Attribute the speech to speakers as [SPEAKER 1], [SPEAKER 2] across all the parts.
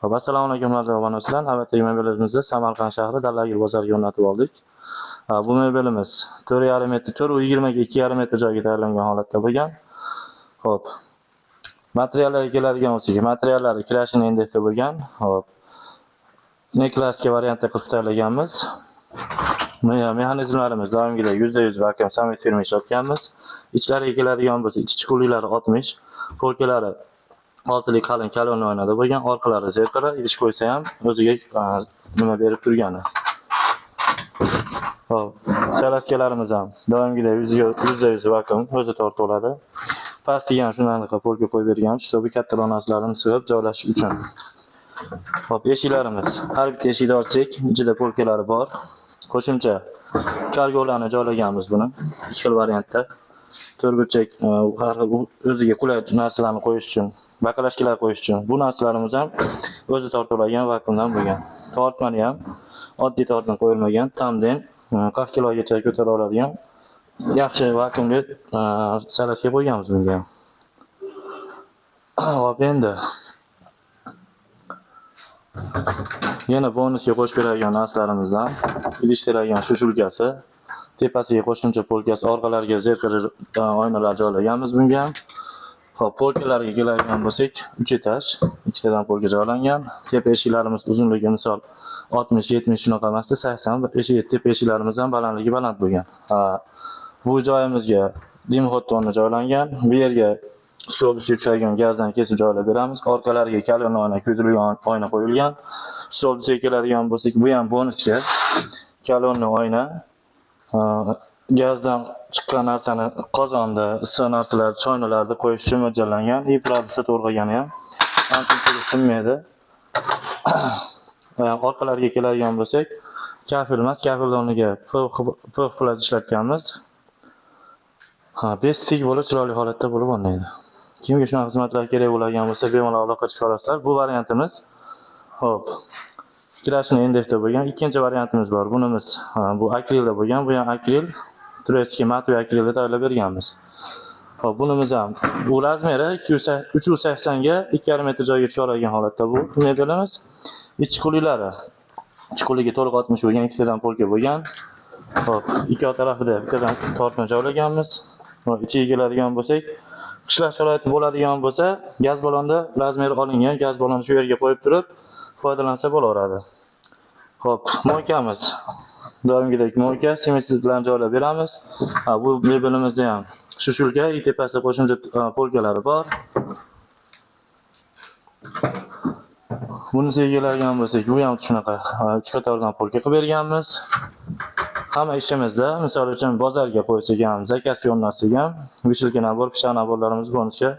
[SPEAKER 1] Hop, assalomu alaykum obunachilar. Navbatdagi mebelimizni Samarqand shahri Dallagir bozoriga o'rnatib oldik. Bu mebelimiz 4,5 metr, 4,20 ga 2,5 metr joyga tayyorlangan holatda bo'lgan. Hop. Materiallarga keladigan bo'lsak, materiallari kirashini indeksda bo'lgan. Hop. Neklaska variantda qilib tayyorlaganmiz. Mexanizmlarimiz doimgidek %100 vakuum samet firma ishlatganmiz. Ichlariga keladigan bo'lsak, ichki chuqurliklari 60, polkalari 6lik qalin kalon oynada bo'lgan, orqalari zerkara, idish qo'ysa ham o'ziga nima berib turgani. Hop, chalaskalarimiz ham doimgidek %100 vakuum o'zi tortib oladi. Pastiga ham shunday polka qo'yib berganmiz, чтобы katta donaslarni sig'ib joylashish uchun. Hop, eshiklarimiz. Har bitta eshikda olsak, ichida polkalari bor. Qo'shimcha kargolarni joylaganmiz buni. Ikki xil variantda. To'rtburchak o'ziga qulay narsalarni qo'yish uchun, bakalashkalar qo'yish uchun. Bu narsalarimiz ham o'zi tortib olgan vakuumdan bo'lgan. Tortmani ham oddiy tortma qo'yilmagan, tamden 40 kilogacha ko'tara oladigan yaxshi vakuumli salashga qo'yganmiz bunga. Hop, endi yana bonusga qo'shib beradigan narsalarimizdan idishtiradigan shushulkasi, tepasiga qo'shimcha polkasi, orqalariga zerkali oynalar joylaganmiz bunga. Hop, polkalarga keladigan bo'lsak, 3 etaj, ikkitadan polka joylangan. Tepa eshiklarimiz uzunligi misol 60-70 shunaqa emas, 80 tepa eshiklarimiz ham balandligi baland bo'lgan. Bu joyimizga dimxottonni joylangan. Bu yerga stol ustiga tushadigan gazdan kesib joylab beramiz. Orqalariga kalon oyna, kuydirilgan oyna qo'yilgan. Stol ustiga keladigan bo'lsak, bu ham bonusga kalonli oyna. Gazdan chiqqan narsani qozonda, issiq narsalar, choynalarda qo'yish uchun mo'ljallangan. Iplarni to'rg'agani ham ancha sinmaydi. Orqalariga keladigan bo'lsak, kafil emas, kafil o'rniga puf plat ishlatganmiz. Bestik bo'lib chiroyli holatda bo'lib olmaydi. Kimga shunaqa xizmatlar kerak bo'ladigan bo'lsa, bemalol aloqa chiqa olasizlar. Bu variantimiz. Hop. Kirashni indeksda bo'lgan. Ikkinchi variantimiz bor. Bunimiz bu akrilda bo'lgan. Bu ham akril, turetskiy matviy akrilda tayyorlab berganmiz. Hop, bunimiz ham bu razmeri 380 ga 2,5 metr joyga tusha oladigan holatda bu mebelimiz. Ichki quliklari. Ichki quliga to'liq 60 bo'lgan, ikkitadan polka bo'lgan. Hop, ikki tarafida bittadan tortma joylaganmiz. Hop, ichiga keladigan bo'lsak, qishloq sharoiti bo'ladigan bo'lsa, gaz ballonda razmeri olingan, gaz ballonni shu yerga qo'yib turib foydalansa bo'laveradi. Hop, moykamiz. Doimgidek moyka, semestrli bilan joylab beramiz. Bu mebelimizda ham shushulka, tepasida qo'shimcha polkalari bor. Bunisiga keladigan bo'lsak, bu ham shunaqa 3 qatordan polka qilib berganmiz. Hamma ishimizda, misol uchun bozorga qo'ysak ham, zakazga o'rnatsak ham, vishilka nabor, pichoq naborlarimizni bonusga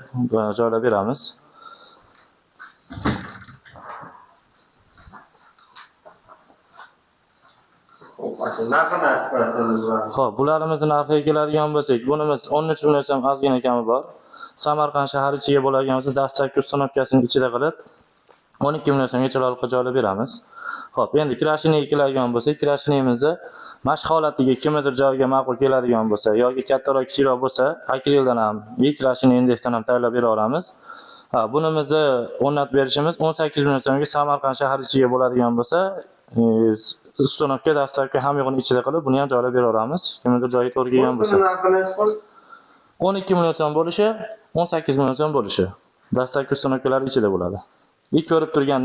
[SPEAKER 1] joylab beramiz. Xo'p, bularimizni narxiga keladigan bo'lsak, bunimiz 13 million so'm ozgina kami bor. Samarqand shahar ichiga bo'ladigan bo'lsa, dastlabki uстановkasini ichida qilib 12 million so'mgacha olib joylab beramiz. Xo'p, endi kirashiniga keladigan bo'lsak, kirashinimizni mashq holatiga kimnidir joyiga ma'qul keladigan bo'lsa yoki kattaroq kichikroq bo'lsa, akrildan ham, kirashini indeksdan ham tayyorlab bera olamiz. Bunimizni o'rnatib berishimiz 18 million so'mga Samarqand shahar ichiga bo'ladigan bo'lsa, uстановка dastlabki ham yo'g'ini ichida qilib, buni ham joylab bera olamiz. Kimnidir joyiga to'g'ri kelgan bo'lsa. 12 million so'm bo'lishi, 18 million so'm bo'lishi. Dastlabki uстановkalar ichida bo'ladi. Ilk ko'rib turgan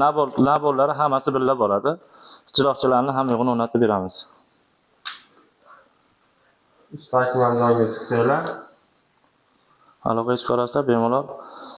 [SPEAKER 1] naborlari hammasi birga boradi. Chiroqchalarni ham yo'g'ini o'rnatib beramiz.
[SPEAKER 2] Ustaki manzonga chiqsanglar,
[SPEAKER 1] aloqa chiqarasizlar, bemalol